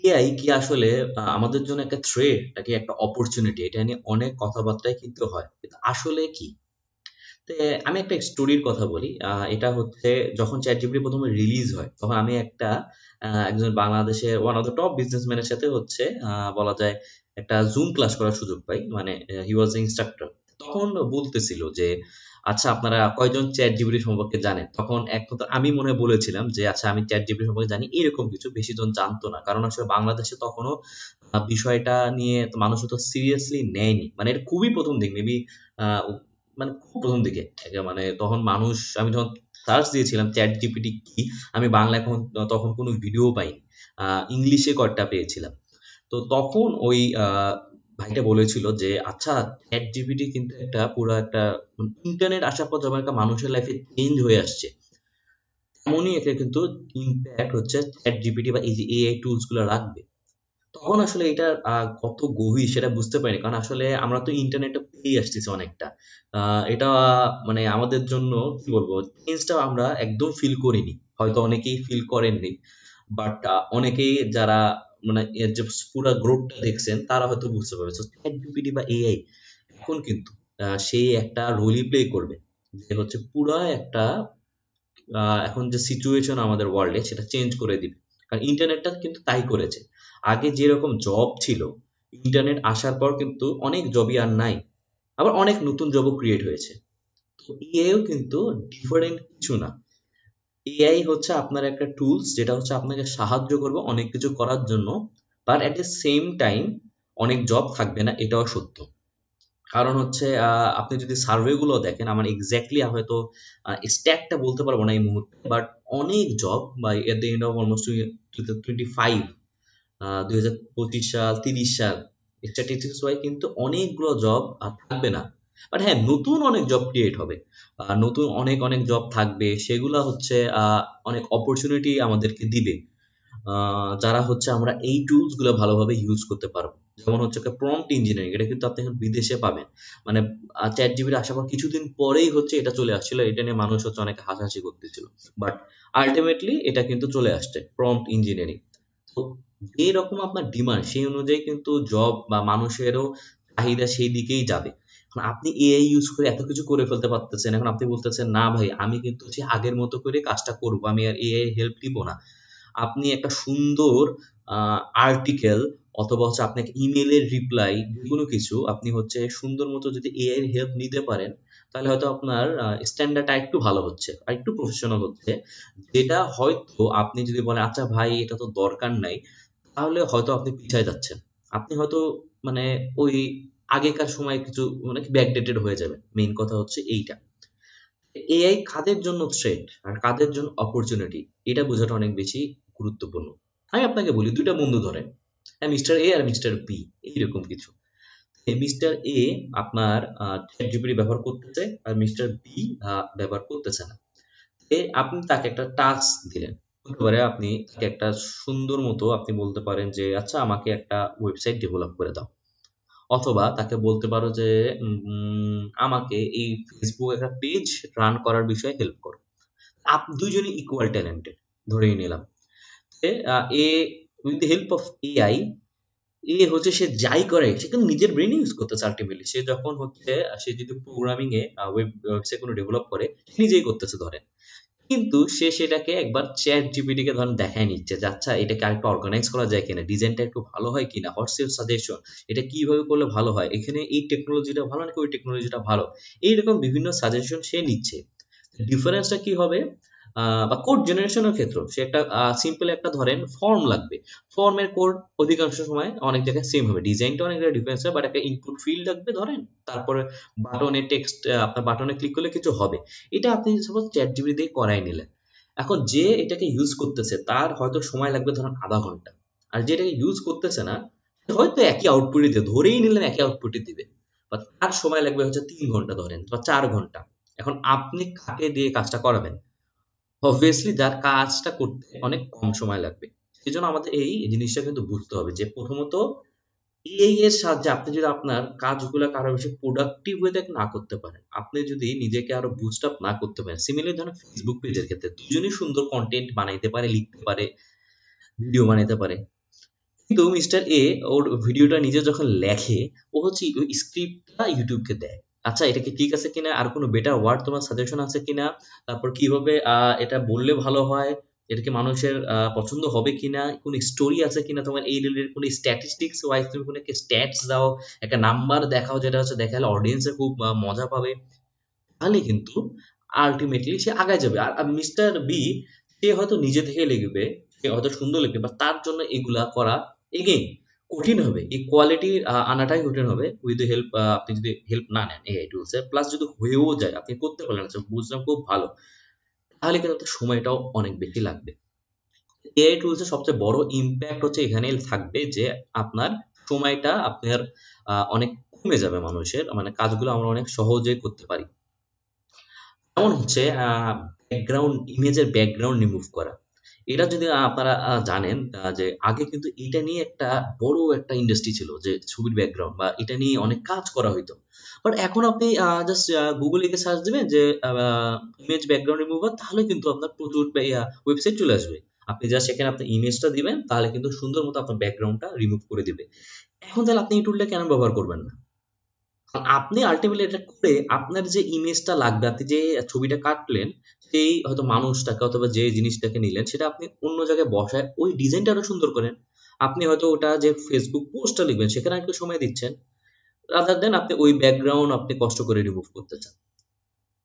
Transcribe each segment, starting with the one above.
AI কি আসলে আমাদের জন্য একটা থ্রেট নাকি একটা অপরচুনিটি, এটা নিয়ে অনেক কথাবার্তাই কিন্তু হয়, কিন্তু আসলে কি? তো আমি একটা স্টোরির কথা বলি। এটা হচ্ছে যখন চ্যাটজিপিটি প্রথমে রিলিজ হয় তখন আমি একজন বাংলাদেশের ওয়ান অফ দ্য টপ বিজনেসম্যানের সাথে হচ্ছে বলা যায় একটা জুম ক্লাস করার সুযোগ পাই। মানে হি ওয়াজ ইনস্ট্রাক্টর। তখন বলতেছিল যে আচ্ছা আপনারা কয়জন চ্যাটজিপিটি সম্পর্কে জানেন? তখন এক কথা আমি মনে হয় বলেছিলাম যে আচ্ছা আমি চ্যাটজিপিটি সম্পর্কে জানি, এরকম কিছু। বেশি জন জানতো না, কারণ আসলে বাংলাদেশে তখনও বিষয়টা নিয়ে তো মানুষ অত সিরিয়াসলি নেয়নি। মানে এটা খুবই প্রথম দিক, মেবি মানে খুব প্রথম দিকে মানে তখন মানুষ, আমি যখন সার্চ দিয়েছিলাম চ্যাট জিপিটি কি, আমি বাংলা এখন তখন কোনো ভিডিও পাইনি, ইংলিশে কয়েকটা পেয়েছিলাম। তো তখন ওই ভাইটা বলেছিল যে আচ্ছা চ্যাট জিপিটি কিন্তু একটা পুরো একটা ইন্টারনেট আসার পর যেমন একটা মানুষের লাইফে চেঞ্জ হয়ে আসছে, তেমনই এটা কিন্তু ইম্প্যাক্ট হচ্ছে চ্যাট জিপিটি বা এই যে এআই টুলস গুলো রাখবে। তখন আসলে এটা কত গভীর সেটা বুঝতে পারিনি। কারণ আসলে আমরা তো ইন্টারনেটটা পেয়েই আসতেছি অনেকটা। এটা মানে আমাদের জন্য কি বলবো, চেঞ্জটা আমরা একদম ফিল করিনি। হয়তো অনেকেই ফিল করেননি। বাট অনেকেই যারা মানে এর যে পুরা গ্রোথটা দেখছেন তারা হয়তো বুঝতে পারবে। সো ChatGPT বা এআই এখন কিন্তু সে একটা রোলই প্লে করবে। যে হচ্ছে পুরা একটা এখন যে সিচুয়েশন আমাদের ওয়ার্ল্ডে সেটা চেঞ্জ করে দিবে। কারণ ইন্টারনেটটা কিন্তু তাই করেছে। আগে যেরকম জব ছিল, ইন্টারনেট আসার পর কিন্তু অনেক জবই আর নাই। আবার অনেক নতুন জবও ক্রিয়েট হয়েছে। তো এআইও কিন্তু ডিফারেন্ট কিছু না। এআই হচ্ছে আপনার একটা টুলস যেটা হচ্ছে আপনাকে সাহায্য করবে অনেক কিছু করার জন্য। But at the same time অনেক জব থাকবে না, এটাও সত্য। কারণ হচ্ছে আপনি যদি সার্ভে গুলো দেখেন, আমার এক্স্যাক্টলি হয়তো স্ট্যাটটা বলতে পারবো না এই মুহূর্তে, বাট অনেক জব বা at the end of almost 2025, 2025 সাল 30 সাল, স্ট্যাটিস্টিক্স ওয়াই কিন্তু অনেকগুলো জব আর থাকবে না। বাট হ্যাঁ, নতুন অনেক জব ক্রিয়েট হবে। নতুন অনেক অনেক জব থাকবে, সেগুলা হচ্ছে অনেক অপরচুনিটি আমাদেরকে দিবে। যারা হচ্ছে আমরা এই টুলস গুলো ভালোভাবে ইউজ করতে পারবো। যেমন হচ্ছে প্রম্পট ইঞ্জিনিয়ারিং, এটা কিন্তু আপনি এখন বিদেশে পাবেন। মানে চ্যাট জিবির আসার পর কিছুদিন পরেই হচ্ছে এটা চলে আসছিল, এটা নিয়ে মানুষ হচ্ছে অনেক হাসাহাসি করতেছিল। বাট আলটিমেটলি এটা কিন্তু চলে আসছে প্রম্পট ইঞ্জিনিয়ারিং। তো যেরকম আপনার ডিমান্ড সেই অনুযায়ী কিন্তু জব বা মানুষেরও চাহিদা সেই দিকেই যাবে। এখন আপনি এআই ইউজ করে এত কিছু করে ফেলতে পারতেছেন, এখন আপনি বলতেছেন না ভাই আমি কিন্তু হচ্ছে আগের মতো করে কাজটা করবো, আমি আর এআই হেল্প নিব না। আপনি একটা সুন্দর আর্টিকেল অথবা হচ্ছে আপনাকে ইমেলের রিপ্লাই, যেকোনো কিছু আপনি হচ্ছে সুন্দর মতো যদি এআই এর হেল্প নিতে পারেন, তাহলে হয়তো আপনার স্ট্যান্ডার্ডটা একটু ভালো হচ্ছে আর একটু প্রফেশনাল হচ্ছে। যেটা হয়তো আপনি যদি বলেন আচ্ছা ভাই এটা তো দরকার নাই, তাহলে হয়তো আপনি পিছায় যাচ্ছেন। আপনি হয়তো মানে ওই আগেকার সময় কিছু মানে ব্যাকডেটেড হয়ে যাবেন। মেইন কথা হচ্ছে এইটা। এআই কাদের জন্য থ্রেট আর কাদের জন্য অপরচুনিটি, এটা বোঝাটা অনেক বেশি গুরুত্বপূর্ণ। আমি আপনাকে বলি ২ টা বন্ধু ধরেন। মিস্টার এ আর মিস্টার বি, এইরকম কিছু। মিস্টার এ আপনার ChatGPT ব্যবহার করতেছে আর মিস্টার বি ব্যবহার করতেছে না। আপনি তাকে একটা টাস্ক দিলেন। হতে পারে আপনি তাকে একটা সুন্দর মতো আপনি বলতে পারেন যে, "আচ্ছা আমাকে একটা ওয়েবসাইট ডেভেলপ করে দাও।" অথবা তাকে বলতে পারো যে আমাকে এই ফেসবুক একটা পেজ রান করার বিষয়ে হেল্প করো। দুইজনই ইকুয়াল ট্যালেন্টেড ধরেই নিলাম। A with the help of AI, হচ্ছে সে যাই করে সে কিন্তু নিজের ব্রেন ইউজ করতেছে আলটিমেটলি। সে যখন হচ্ছে সে যদি প্রোগ্রামিং এ ওয়েবসাইট কোনো ডেভেলপ করে সে নিজেই করতেছে ধরেন। কিন্তু সে সেটাকে একবার চ্যাট জিপিটি কে ধরেন দেখায় নিচ্ছে যে আচ্ছা এটাকে আরেকটু অর্গানাইজ করা যায় কিনা, ডিজাইনটা একটু ভালো হয় কিনা, হোয়াটস সাজেশন, এটা কিভাবে করলে ভালো হয়, এখানে এই টেকনোলজিটা ভালো নাকি ওই টেকনোলজিটা ভালো, এইরকম বিভিন্ন সাজেশন সে নিচ্ছে। ডিফারেন্সটা কি হবে? বা কোড জেনারেশনের ক্ষেত্রেও সে একটা সিম্পল একটা ধরেন ফর্ম লাগবে। ফর্মের কোড অধিকাংশ সময় অনেক জায়গায় সেম হবে। ডিজাইনটা অনেক জায়গায় ডিফারেন্স হয়, বাট একটা ইনপুট ফিল্ড লাগবে ধরেন। তারপরে বাটনে টেক্সট, আপনার বাটনে ক্লিক করলে কিছু হবে। এটা আপনি সাপোজ ChatGPT দিয়ে করাই নিলেন। এখন যে এটাকে ইউজ করতেছে তার হয়তো সময় লাগবে ধরেন ০.৫ ঘন্টা। আর যে এটাকে ইউজ করতেছে না, সে হয়তো একই আউটপুটই দিবে। ধরেই নিলেন একই আউটপুটই দিবে। বাট তার সময় লাগবে হচ্ছে ৩ ঘন্টা ধরেন বা ৪ ঘন্টা। এখন আপনি কাকে দিয়ে কাজটা করাবেন? obviously যার কাজটা করতে অনেক কম সময় লাগবে। সেজন্য আমাদের এই জিনিসটা কিন্তু বুঝতে হবে যে প্রথমত এআই এর সাহায্যে আপনি যদি আপনার কাজগুলাকে আরো বেশি প্রোডাক্টিভ ওয়েতে না করতে পারেন, আপনি যদি নিজেকে আরো বুস্ট আপ না করতে পারেন, সিমিলারলি ধরেন ফেসবুক পেজের ক্ষেত্রে দুজনেই সুন্দর কনটেন্ট বানাইতে পারে, লিখতে পারে, ভিডিও বানাইতে পারে। কিন্তু মিস্টার এ ওর ভিডিওটা নিজে যখন লেখে, ও হচ্ছে ওই স্ক্রিপ্টটা ইউটিউবকে দেয়। আচ্ছা, এটা কি ঠিক আছে কিনা, আর কোনো বেটার ওয়ার্ড তোমার সাজেশন আছে কিনা, তারপর কিভাবে এটা বললে ভালো হয়, এটা কি মানুষের পছন্দ হবে কিনা, কোনো স্টোরি আছে কিনা, তোমার এই রিলেটেড কোনো স্ট্যাটিস্টিক্স ওয়াইজ তুমি কোনো একটা স্ট্যাটস দাও, একটা নাম্বার দেখাও, যেটা হচ্ছে দেখালে অডিয়েন্সে খুব মজা পাবে। তাহলে কিন্তু আল্টিমেটলি সে আগায় যাবে। আর মিস্টার বি, সে হয়তো নিজে থেকে লিখবে, সে হয়তো সুন্দর লিখবে, বা তার জন্য এগুলা করা এগেইন কঠিন হবে। এই কোয়ালিটি আনাটাই কঠিন হবে উইথ দ্য হেল্প, আপনি যদি হেল্প না নেন এআই টুলস এর, প্লাস যদি হয়েও যায় আপনি করতে পারলেন, আচ্ছা বুঝলাম খুব ভালো, তাহলে কিন্তু আপনার সময়টাও অনেক বেশি লাগবে। এআই টুলস এর সবচেয়ে বড় ইমপ্যাক্ট হচ্ছে এখানেই থাকবে যে আপনার সময়টা আপনার অনেক কমে যাবে, মানুষের মানে কাজগুলো আমরা অনেক সহজে করতে পারি। যেমন হচ্ছে ব্যাকগ্রাউন্ড, ইমেজের ব্যাকগ্রাউন্ড রিমুভ করা। এটা যদি আপনারা জানেন, যে আগে কিন্তু এটা নিয়ে একটা বড় একটা ইন্ডাস্ট্রি ছিল, যে ছবির ব্যাকগ্রাউন্ড বা এটা নিয়ে অনেক কাজ করা হইতো। বাট এখন আপনি জাস্ট গুগল লিখে সার্চ দিবেন যে ইমেজ ব্যাকগ্রাউন্ড রিমুভার, তাহলে কিন্তু আপনার প্রচুর ওয়েবসাইট চলে আসবে। আপনি জাস্ট সেখানে আপনার ইমেজটা দিবেন, তাহলে কিন্তু সুন্দর মতো আপনার ব্যাকগ্রাউন্ডটা রিমুভ করে দিবে। এখন তাহলে আপনি এই টুলটা কেন ব্যবহার করবেন না? কারণ আপনি আল্টিমেটলি এটা করে আপনার যে ইমেজটা লাগবে, আপনি যে ছবিটা কাটলেন, সেই হয়তো মানুষটাকে অথবা যে জিনিসটাকে নিলেন, সেটা আপনি অন্য জায়গায় বসায় ওই ডিজাইনটা আরো সুন্দর করেন। আপনি হয়তো ওটা যে ফেসবুক পোস্টটা লিখবেন সেখানে একটু সময় দিচ্ছেন, রাদার দেন আপনি ওই ব্যাকগ্রাউন্ড আপনি কষ্ট করে রিমুভ করতে চান।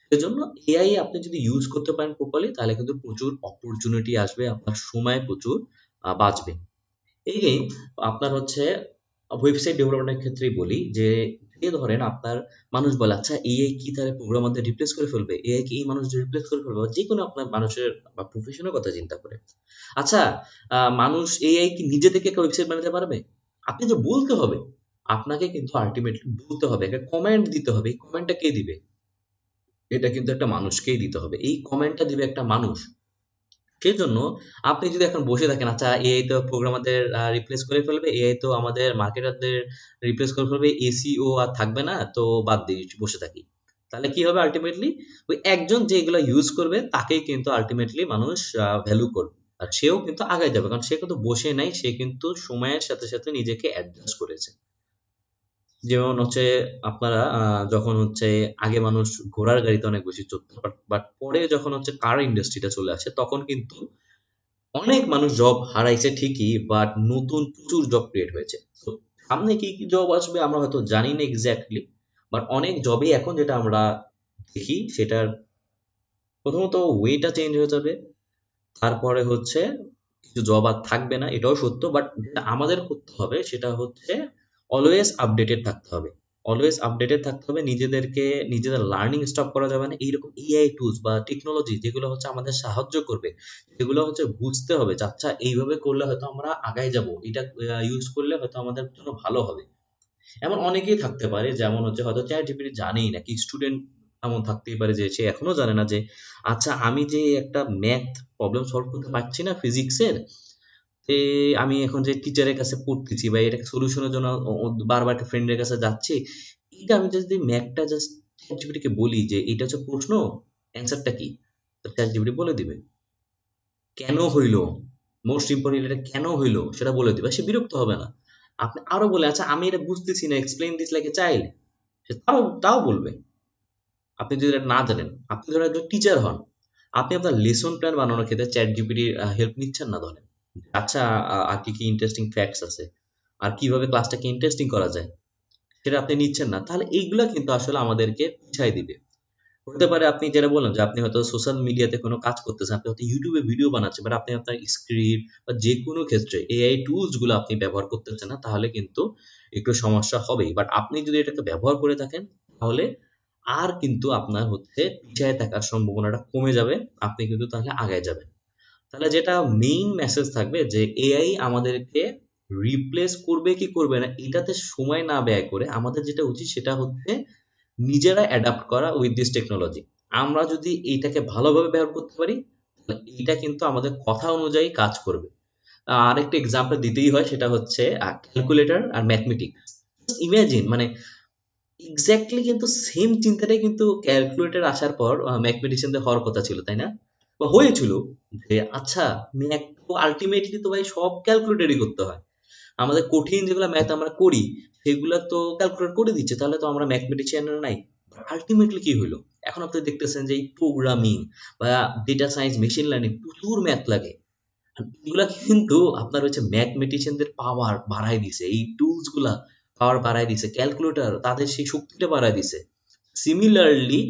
সেজন্য এআই আপনি যদি ইউজ করতে পারেন প্রপারলি, তাহলে কিন্তু প্রচুর অপরচুনিটি আসবে, আপনার সময় প্রচুর বাঁচবে। এই আপনার হচ্ছে ওয়েবসাইট ডেভেলপমেন্টের ক্ষেত্রেই বলি যে, ধরেন আপনার মানুষ বলে আচ্ছা এআই কি তাহলে প্রোগ্রামারদের রিপ্লেস করে ফেলবে, এআই কি এই মানুষদের রিপ্লেস করে ফেলবে, বা যে কোনো আপনার মানুষের বা প্রফেশনের কথা চিন্তা করে। আচ্ছা, মানুষ এআই কি নিজে থেকে একটা ওয়েবসাইট বানাতে পারবে? আপনি যে বলতে হবে, আপনাকে কিন্তু আলটিমেটলি বলতে হবে, একটা কমেন্ট দিতে হবে। এই কমেন্টটা কে দিবে? এটা কিন্তু একটা মানুষকেই দিতে হবে। এই কমেন্টটা দিবে একটা মানুষ। সেজন্য আপনি যদি এখন বসে থাকেন, আচ্ছা এআই তো প্রোগ্রামারদের রিপ্লেস করে ফেলবে, এআই তো আমাদের মার্কেটারদের রিপ্লেস করে ফেলবে, এসইও আর থাকবে না, তো বাদ দিই বসে থাকি। তাহলে কি হবে আল্টিমেটলি? ওই একজন যে এগুলা ইউজ করবে তাকেই কিন্তু আল্টিমেটলি মানুষ ভ্যালু করবে। আর সেও কিন্তু আগায় যাবে। কারণ সে কিন্তু বসে নাই, সে কিন্তু সময়ের সাথে, সাথে নিজেকে অ্যাডজাস্ট করেছে। যেমন হচ্ছে আপনারা যখন হচ্ছে আগে মানুষ ঘোড়ার গাড়িতে অনেক বেশি চড়তো। বাট পরে যখন হচ্ছে কার ইন্ডাস্ট্রিটা চলে আসে, তখন কিন্তু অনেক মানুষ জব হারাইছে ঠিকই, বাট নতুন প্রচুর জব ক্রিয়েট হয়েছে। তো সামনে কি কি জব আসবে আমরা হয়তো জানি না এক্স্যাক্টলি, বাট অনেক জবই এখন যেটা আমরা দেখি সেটার প্রথমত ওয়েটা চেঞ্জ হয়ে যাবে। তারপরে হচ্ছে কিছু জব আর থাকবে না, এটাও সত্য। বাট যেটা আমাদের করতে হবে সেটা হচ্ছে অলওয়েজ আপডেটেড থাকতে হবে। অলওয়েজ আপডেটেড থাকতে হবে, নিজেদেরকে নিজেদের লার্নিং স্টপ করা যাবে না। এইরকম এআই টুলস বা টেকনোলজি যেগুলো হচ্ছে আমাদের সাহায্য করবে, সেগুলো হচ্ছে বুঝতে হবে যে আচ্ছা এইভাবে করলে হয়তো আমরা আগায় যাব, এটা ইউজ করলে হয়তো আমাদের জন্য ভালো হবে। এমন অনেকেই থাকতে পারে, যেমন হচ্ছে হয়তো চ্যাট জিপিটি জানেই না, কি স্টুডেন্ট এমন থাকতেই পারে যে সে এখনো জানে না যে আচ্ছা আমি যে একটা ম্যাথ প্রবলেম সলভ করতে পারছি না ফিজিক্সের, যে আমি এখন যে টিচারের কাছে পড়তেছি বা এটা সলিউশনের জন্য বারবার একটা ফ্রেন্ডের কাছে যাচ্ছি, এটা আমি যদি ম্যাথটা জাস্ট চ্যাট জিপিটিকে বলি যে এটা হচ্ছে প্রশ্ন, অ্যান্সারটা কি, তো চ্যাট জিপিটি বলে দিবে। কেন হইল, মোস্ট ইম্পর্টেন্ট, এটা কেন হইল সেটা বলে দিবে, সে বিরক্ত হবে না। আপনি আরো বলে আচ্ছা আমি এটা বুঝতেছি না, explain this like a child, সে তাও তাও বলবে। আপনি যদি এটা না জানেন, আপনি ধরেন একজন টিচার হন, আপনি আপনার লেসন প্ল্যান বানানোর ক্ষেত্রে চ্যাট জিপিটির হেল্প নিচ্ছেন না ধরেন, আচ্ছা আর কি কি ইন্টারেস্টিং ফ্যাক্টস আছে, আর কিভাবে ক্লাসটাকে ইন্টারেস্টিং করা যায়, সেটা আপনি নিচ্ছেন না, তাহলে এইগুলা কিন্তু আসলে আমাদেরকে পিছাই দিবে। হতে পারে আপনি যেটা বললেন যে আপনি হয়তো সোশ্যাল মিডিয়াতে কোনো কাজ করতেছেন, আপনি হয়তো ইউটিউবে ভিডিও বানাচ্ছেন, বাট আপনি আপনার স্ক্রিপ্ট বা যে কোনো ক্ষেত্রে এআই টুলস গুলো আপনি ব্যবহার করতেছেন না, তাহলে কিন্তু একটু সমস্যা হবেই। বাট আপনি যদি এটাকে ব্যবহার করে থাকেন, তাহলে আর কিন্তু আপনার হচ্ছে পিছায় থাকার সম্ভাবনাটা কমে যাবে, আপনি কিন্তু তাহলে আগায় যাবেন। তাহলে যেটা মেইন মেসেজ থাকবে যে এআই আমাদেরকে রিপ্লেস করবে কি করবে না এটাতে সময় না ব্যয় করে আমাদের যেটা উচিত সেটা হচ্ছে নিজেরা অ্যাডাপ্ট করা উইথ দিস টেকনোলজি। আমরা যদি এইটাকে ভালোভাবে ব্যবহার করতে পারি, তাহলে এইটা কিন্তু আমাদের কথা অনুযায়ী কাজ করবে। আরেকটা এক্সাম্পল দিতেই হয়, সেটা হচ্ছে ক্যালকুলেটর আর ম্যাথমেটিক্স। ইমাজিন মানে এক্স্যাক্টলি কিন্তু সেম চিন্তাটাই কিন্তু ক্যালকুলেটর আসার পর ম্যাথমেটিশিয়ানদের হওয়ার কথা ছিল, তাই না? বা হয়েছিল, যে আচ্ছা ম্যাথ তো আলটিমেটলি তো ভাই সব ক্যালকুলেটরই করতে হয়। আমাদের কঠিন যেগুলো ম্যাথ আমরা করি সেগুলো তো ক্যালকুলেট করে দিচ্ছে, তাহলে তো আমরা ম্যাথমেটিশিয়ানরা নাই। আলটিমেটলি কি হইলো, এখন আপনি দেখতেছেন যে এই প্রোগ্রামিং বা ডেটা সায়েন্স, মেশিন লার্নিং প্রচুর ম্যাথ লাগে। আর এগুলা কিন্তু আপনার হচ্ছে ম্যাথমেটিশিয়ানদের পাওয়ার বাড়ায় দিছে, এই টুলস গুলা পাওয়ার বাড়ায় দিছে, ক্যালকুলেটর তাদের সেই শক্তিটা বাড়ায় দিছে। সিমিলারলি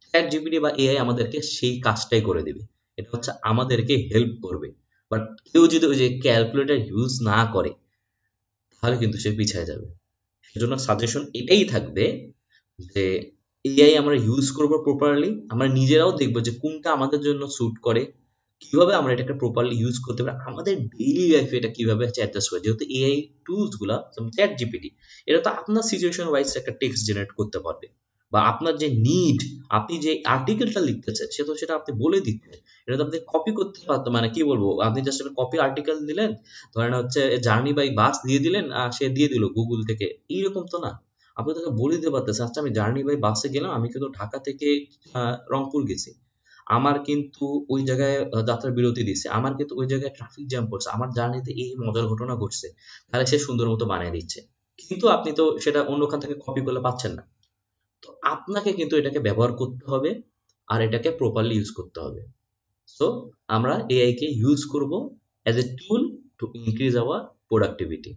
চ্যাট জিপিটি বা এআই আমাদেরকে সেই কাজটাই করে দিবে, এটা হচ্ছে আমাদেরকে হেল্প করবে। বাট কেউ যদি ওই যে ক্যালকুলেটর ইউজ না করে তাহলে কিন্তু সে পিছিয়ে যাবে। সেজন্য সাজেশন এটাই থাকবে যে এআই আমরা ইউজ করব প্রপারলি, আমরা নিজেরাও দেখবো যে কোনটা আমাদের জন্য স্যুট করে, কিভাবে আমরা এটাকে প্রপারলি ইউজ করতে পারি, আমাদের ডেইলি লাইফে এটা কিভাবে হচ্ছে অ্যাডজাস্ট করে। যেহেতু এআই টুলস গুলা যেমন চ্যাট জিপিটি, এটা তো আপনার সিচুয়েশন ওয়াইজ একটা টেক্সট জেনারেট করতে পারবে, বা আপনার যে নিড, আপনি যে আর্টিকেলটা লিখতেছেন সে তো সেটা আপনি বলে দিচ্ছেন। এটা তো আপনি কপি করতে পারতেন, মানে কি বলবো, আপনি জাস্ট একটা কপি আর্টিকেল দিলেন, ধরেন হচ্ছে জার্নি বাই বাস দিয়ে দিলেন, আর সে দিয়ে দিল গুগল থেকে, এইরকম তো না। আপনি তাকে বলে দিতে পারতেছেন, আচ্ছা আমি জার্নি বাই বাসে গেলাম, আমি কিন্তু ঢাকা থেকে রংপুর গেছি, আমার কিন্তু ওই জায়গায় যাত্রার বিরতি দিচ্ছে, আমার কিন্তু ওই জায়গায় ট্রাফিক জ্যাম পড়ছে, আমার জার্নিতে এই মজার ঘটনা ঘটছে, তাহলে সে সুন্দর মতো বানিয়ে দিচ্ছে। কিন্তু আপনি তো সেটা অন্যখান থেকে কপি করলে পাচ্ছেন না। তো আপনাকে কিন্তু এটাকে ব্যবহার করতে হবে, আর এটাকে প্রপারলি ইউজ করতে হবে। সো আমরা এআই কে ইউজ করব as a tool to increase our productivity.